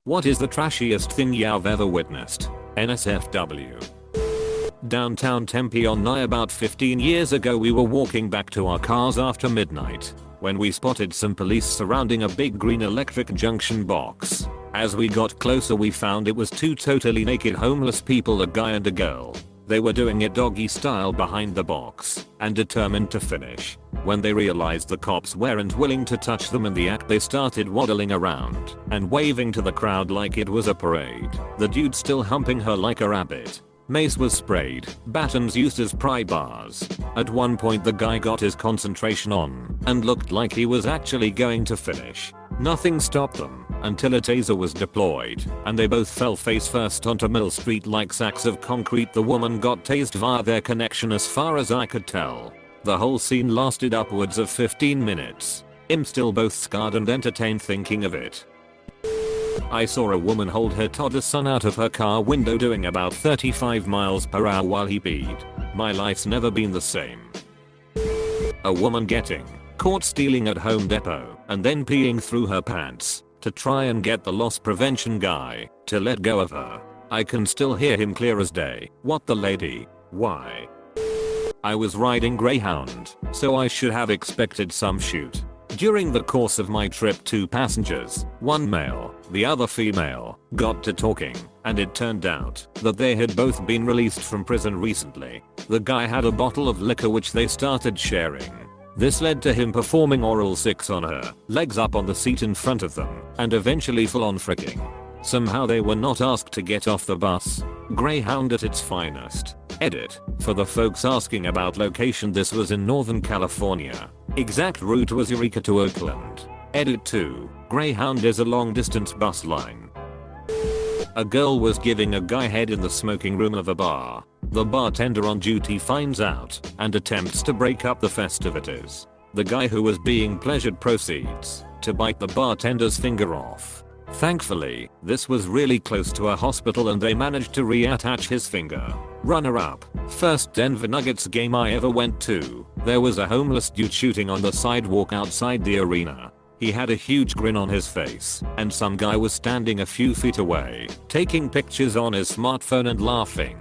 What is the trashiest thing you've ever witnessed? NSFW. Downtown Tempe on about 15 years ago, we were walking back to our cars after midnight when we spotted some police surrounding a big green electric junction box. As we got closer, we found it was two totally naked homeless people, a guy and a girl. They were doing it doggy style behind the box and determined to finish. When they realized the cops weren't willing to touch them in the act, they started waddling around and waving to the crowd like it was a parade. The dude still humping her like a rabbit. Mace was sprayed, batons used as pry bars. At one point the guy got his concentration on and looked like he was actually going to finish. Nothing stopped them until a taser was deployed and they both fell face first onto Mill Street like sacks of concrete. The woman got tased via their connection as far as I could tell. The whole scene lasted upwards of 15 minutes. I'm still both scarred and entertained thinking of it. I saw a woman hold her toddler son out of her car window doing about 35 miles per hour while he peed. My life's never been the same. A woman getting caught stealing at Home Depot and then peeing through her pants to try and get the loss prevention guy to let go of her. I can still hear him clear as day. What the lady? Why? I was riding Greyhound, so I should have expected some shoot. During the course of my trip, two passengers, one male, the other female, got to talking, and it turned out that they had both been released from prison recently. The guy had a bottle of liquor which they started sharing. This led to him performing oral sex on her, legs up on the seat in front of them, and eventually full on fricking. Somehow they were not asked to get off the bus. Greyhound at its finest. Edit. For the folks asking about location, this was in Northern California. Exact route was Eureka to Oakland. Edit 2. Greyhound is a long distance bus line. A girl was giving a guy head in the smoking room of a bar. The bartender on duty finds out and attempts to break up the festivities. The guy who was being pleasured proceeds to bite the bartender's finger off. Thankfully, this was really close to a hospital and they managed to reattach his finger. Runner up. First Denver Nuggets game I ever went to. There was a homeless dude shooting on the sidewalk outside the arena. He had a huge grin on his face, and some guy was standing a few feet away, taking pictures on his smartphone and laughing.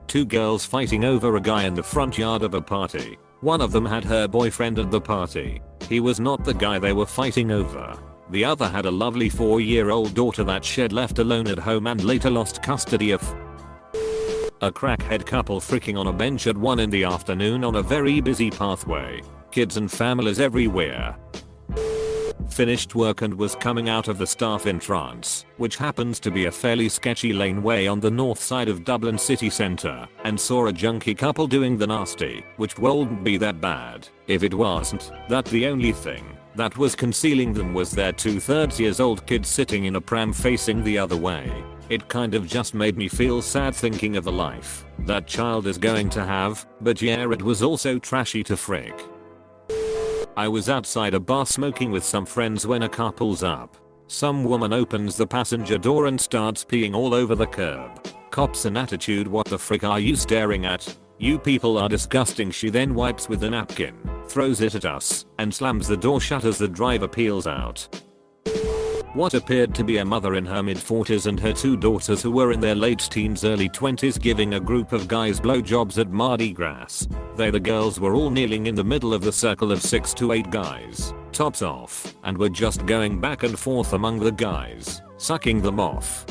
Two girls fighting over a guy in the front yard of a party. One of them had her boyfriend at the party. He was not the guy they were fighting over. The other had a lovely 4-year-old daughter that she'd left alone at home and later lost custody of. A crackhead couple freaking on a bench at 1 in the afternoon on a very busy pathway. Kids and families everywhere. Finished work and was coming out of the staff entrance, which happens to be a fairly sketchy laneway on the north side of Dublin city centre, and saw a junkie couple doing the nasty, which wouldn't be that bad if it wasn't that the only thing that was concealing them was their 2/3 years old kid sitting in a pram facing the other way. It kind of just made me feel sad thinking of the life that child is going to have, but yeah, it was also trashy to frick. I was outside a bar smoking with some friends when a car pulls up. Some woman opens the passenger door and starts peeing all over the curb. Cops an attitude, what the frick are you staring at? You people are disgusting. She then wipes with a napkin, throws it at us, and slams the door shut as the driver peels out. What appeared to be a mother in her mid-40s and her two daughters who were in their late teens early 20s giving a group of guys blowjobs at Mardi Gras. The girls were all kneeling in the middle of the circle of 6 to 8 guys, tops off, and were just going back and forth among the guys, sucking them off.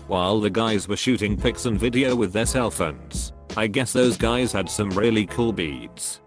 While the guys were shooting pics and video with their cell phones. I guess those guys had some really cool beads.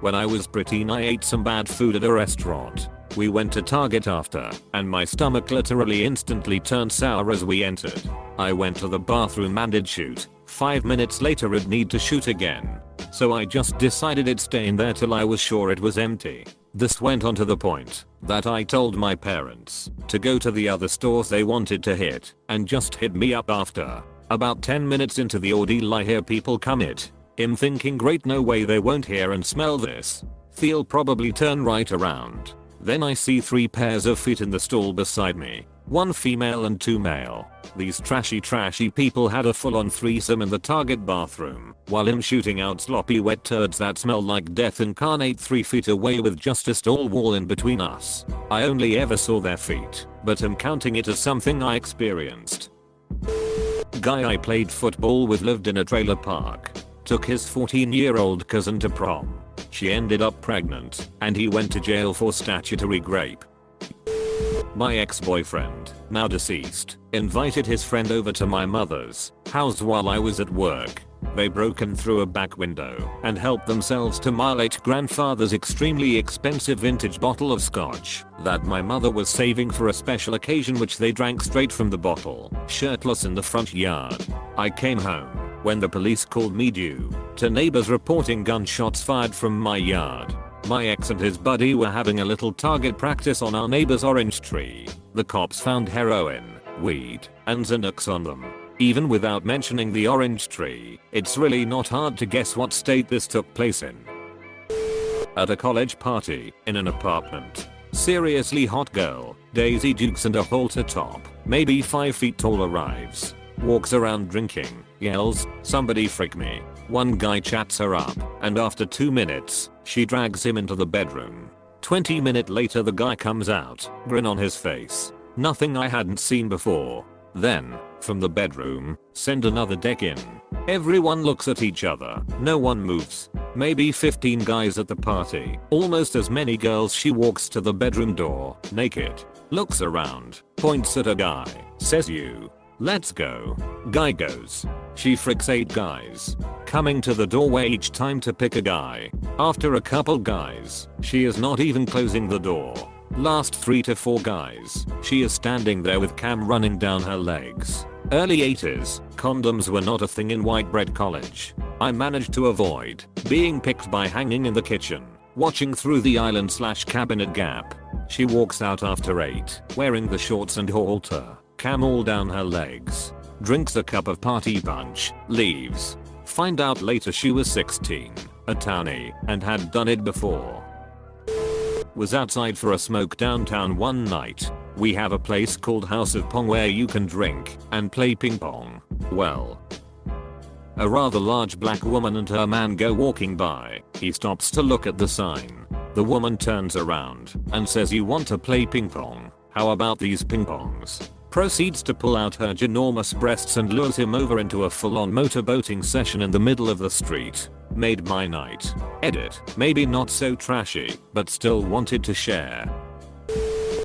When I was preteen, I ate some bad food at a restaurant. We went to Target after, and my stomach literally instantly turned sour as we entered. I went to the bathroom and did shoot. 5 minutes later I'd need to shoot again. So I just decided I'd stay in there till I was sure it was empty. This went on to the point that I told my parents to go to the other stores they wanted to hit and just hit me up after. About 10 minutes into the ordeal I hear people come it. I'm thinking great, no way they won't hear and smell this. They'll probably turn right around. Then I see 3 pairs of feet in the stall beside me. 1 female and 2 male. These trashy people had a full-on threesome in the target bathroom, while him shooting out sloppy wet turds that smell like death incarnate 3 feet away with just a stall wall in between us. I only ever saw their feet, but am counting it as something I experienced. Guy I played football with lived in a trailer park. Took his 14-year-old cousin to prom. She ended up pregnant, and he went to jail for statutory rape. My ex-boyfriend, now deceased, invited his friend over to my mother's house while I was at work. They broke in through a back window and helped themselves to my late grandfather's extremely expensive vintage bottle of scotch that my mother was saving for a special occasion, which they drank straight from the bottle, shirtless in the front yard. I came home when the police called me due to neighbors reporting gunshots fired from my yard. My ex and his buddy were having a little target practice on our neighbor's orange tree. The cops found heroin, weed, and Xanax on them. Even without mentioning the orange tree, it's really not hard to guess what state this took place in. At a college party, in an apartment. Seriously hot girl, Daisy Dukes and a halter top, maybe 5 feet tall, arrives. Walks around drinking, yells, "Somebody freak me." One guy chats her up, and after 2 minutes, she drags him into the bedroom. 20 minutes later the guy comes out, grin on his face. Nothing I hadn't seen before. Then, from the bedroom, send another deck in. Everyone looks at each other, no one moves. Maybe 15 guys at the party, almost as many girls. She walks to the bedroom door, naked, looks around, points at a guy, says, "You. Let's go." Guy goes. She fricks 8 guys, coming to the doorway each time to pick a guy. After a couple guys, she is not even closing the door. Last 3 to 4 guys, she is standing there with cam running down her legs. Early 80s, condoms were not a thing in white bread college. I managed to avoid being picked by hanging in the kitchen, watching through the island/cabinet gap. She walks out after 8, wearing the shorts and halter, cam all down her legs. Drinks a cup of party punch, leaves. Find out later she was 16, a townie, and had done it before. Was outside for a smoke downtown one night. We have a place called House of Pong where you can drink and play ping pong. Well, a rather large black woman and her man go walking by. He stops to look at the sign. The woman turns around and says, "You want to play ping pong? How about these ping pongs?" Proceeds to pull out her ginormous breasts and lures him over into a full-on motorboating session in the middle of the street. Made my night. Edit. Maybe not so trashy, but still wanted to share.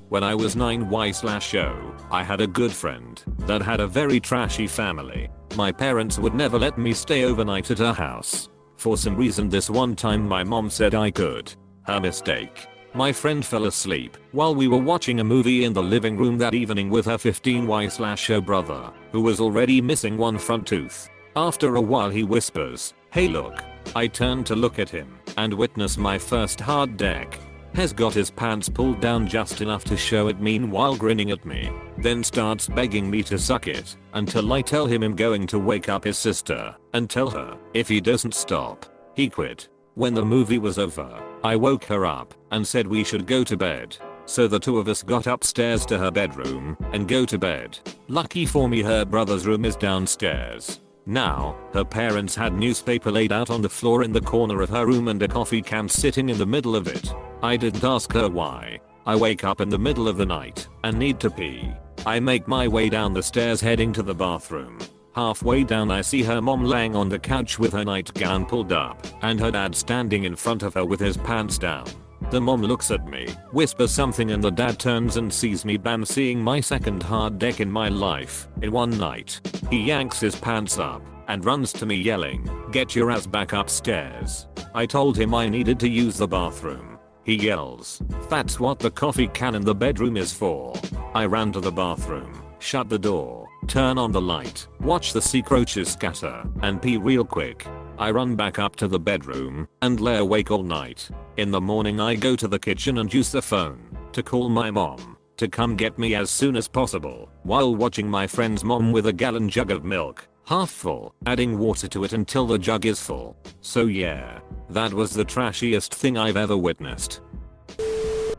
When I was 9y/0, I had a good friend that had a very trashy family. My parents would never let me stay overnight at her house. For some reason this one time my mom said I could. Her mistake. My friend fell asleep while we were watching a movie in the living room that evening with her 15y/0 brother, who was already missing one front tooth. After a while he whispers, "Hey look." I turn to look at him and witness my first hard deck. Has got his pants pulled down just enough to show it, meanwhile grinning at me. Then starts begging me to suck it until I tell him I'm going to wake up his sister and tell her if he doesn't stop, he quit. When the movie was over, I woke her up and said we should go to bed. So the 2 of us got upstairs to her bedroom and go to bed. Lucky for me her brother's room is downstairs. Now, her parents had newspaper laid out on the floor in the corner of her room and a coffee can sitting in the middle of it. I didn't ask her why. I wake up in the middle of the night and need to pee. I make my way down the stairs heading to the bathroom. Halfway down I see her mom laying on the couch with her nightgown pulled up and her dad standing in front of her with his pants down. The mom looks at me, whispers something, and the dad turns and sees me, bam, seeing my second hard deck in my life in one night. He yanks his pants up and runs to me yelling, "Get your ass back upstairs." I told him I needed to use the bathroom. He yells, "That's what the coffee can in the bedroom is for." I ran to the bathroom, shut the door, turn on the light, watch the sea cockroaches scatter, and pee real quick. I run back up to the bedroom and lay awake all night. In the morning I go to the kitchen and use the phone to call my mom to come get me as soon as possible, while watching my friend's mom with a gallon jug of milk, half full, adding water to it until the jug is full. So yeah, that was the trashiest thing I've ever witnessed.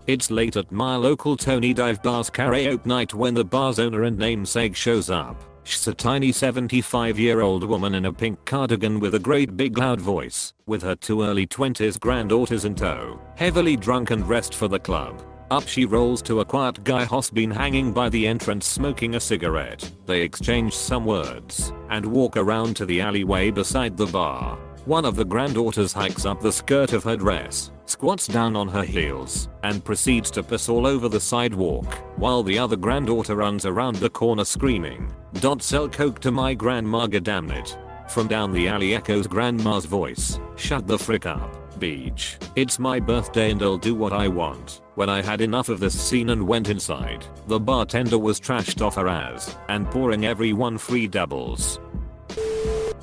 It's late at my local Tony Dive Bar's karaoke night when the bar's owner and namesake shows up. She's a tiny 75-year-old woman in a pink cardigan with a great big loud voice, with her 2 early 20s granddaughters in tow, heavily drunk and dressed for the club. Up she rolls to a quiet guy who's been hanging by the entrance smoking a cigarette. They exchange some words and walk around to the alleyway beside the bar. One of the granddaughters hikes up the skirt of her dress, squats down on her heels, and proceeds to piss all over the sidewalk, while the other granddaughter runs around the corner screaming, "Don't sell coke to my grandma, goddammit." From down the alley echoes grandma's voice, "Shut the frick up, beach. It's my birthday and I'll do what I want." When I had enough of this scene and went inside, the bartender was trashed off her ass and pouring everyone free doubles.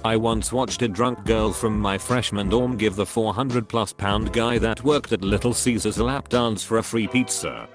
I once watched a drunk girl from my freshman dorm give the 400+ pound guy that worked at Little Caesars a lap dance for a free pizza.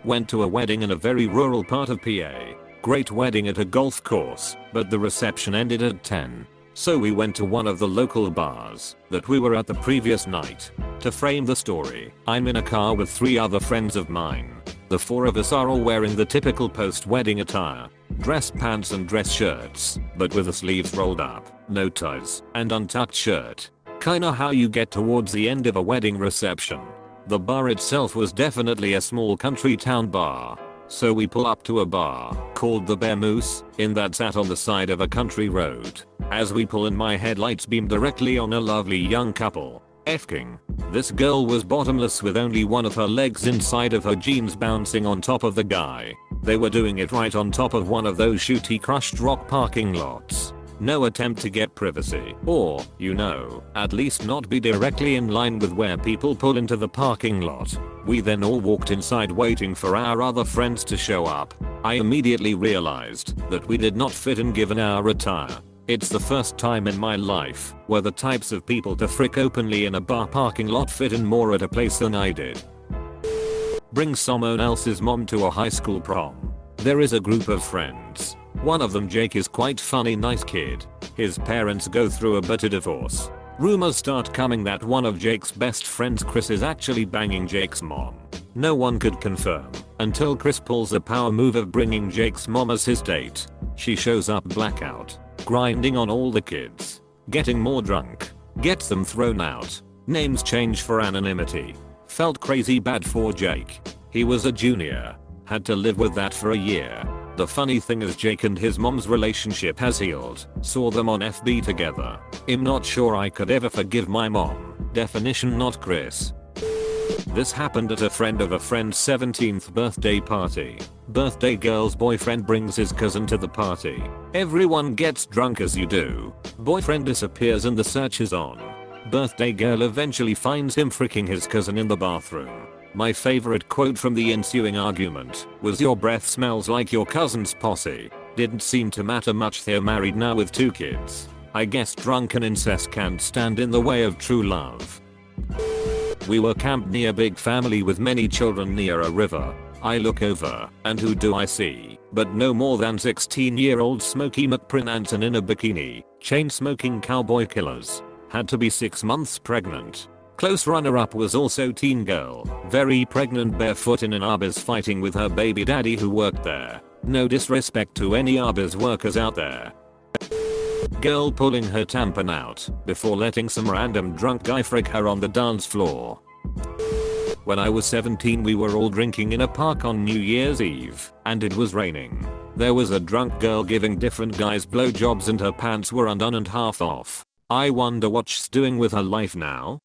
Went to a wedding in a very rural part of PA. Great wedding at a golf course, but the reception ended at 10. So we went to one of the local bars that we were at the previous night. To frame the story, I'm in a car with 3 other friends of mine. The 4 of us are all wearing the typical post-wedding attire. Dress pants and dress shirts, but with the sleeves rolled up, no ties, and untucked shirt. Kinda how you get towards the end of a wedding reception. The bar itself was definitely a small country town bar. So we pull up to a bar called the Bear Moose Inn that sat on the side of a country road. As we pull in, my headlights beam directly on a lovely young couple. F-king. This girl was bottomless with only one of her legs inside of her jeans bouncing on top of the guy. They were doing it right on top of one of those shooty crushed rock parking lots. No attempt to get privacy, or, at least not be directly in line with where people pull into the parking lot. We then all walked inside waiting for our other friends to show up. I immediately realized that we did not fit in given our attire. It's the first time in my life where the types of people to frick openly in a bar parking lot fit in more at a place than I did. Bring someone else's mom to a high school prom. There is a group of friends. One of them, Jake, is quite funny, nice kid. His parents go through a bit of divorce. Rumors start coming that one of Jake's best friends, Chris, is actually banging Jake's mom. No one could confirm until Chris pulls the power move of bringing Jake's mom as his date. She shows up blackout, grinding on all the kids, getting more drunk, gets them thrown out. Names change for anonymity. Felt crazy bad for Jake. He was a junior. Had to live with that for a year. The funny thing is Jake and his mom's relationship has healed. Saw them on FB together. I'm not sure I could ever forgive my mom. Definition not Chris. This happened at a friend of a friend's 17th birthday party. Birthday girl's boyfriend brings his cousin to the party. Everyone gets drunk as you do. Boyfriend disappears and the search is on. Birthday girl eventually finds him fricking his cousin in the bathroom. My favorite quote from the ensuing argument was, "Your breath smells like your cousin's posse." Didn't seem to matter much, they're married now with 2 kids. I guess drunken incest can't stand in the way of true love. We were camped near big family with many children near a river. I look over, and who do I see but no more than 16-year-old Smokey McPrinanton in a bikini, chain-smoking cowboy killers. Had to be 6 months pregnant. Close runner-up was also teen girl, very pregnant, barefoot in an Arby's fighting with her baby daddy who worked there. No disrespect to any Arby's workers out there. Girl pulling her tampon out before letting some random drunk guy frick her on the dance floor. When I was 17 we were all drinking in a park on New Year's Eve, and it was raining. There was a drunk girl giving different guys blowjobs and her pants were undone and half off. I wonder what she's doing with her life now.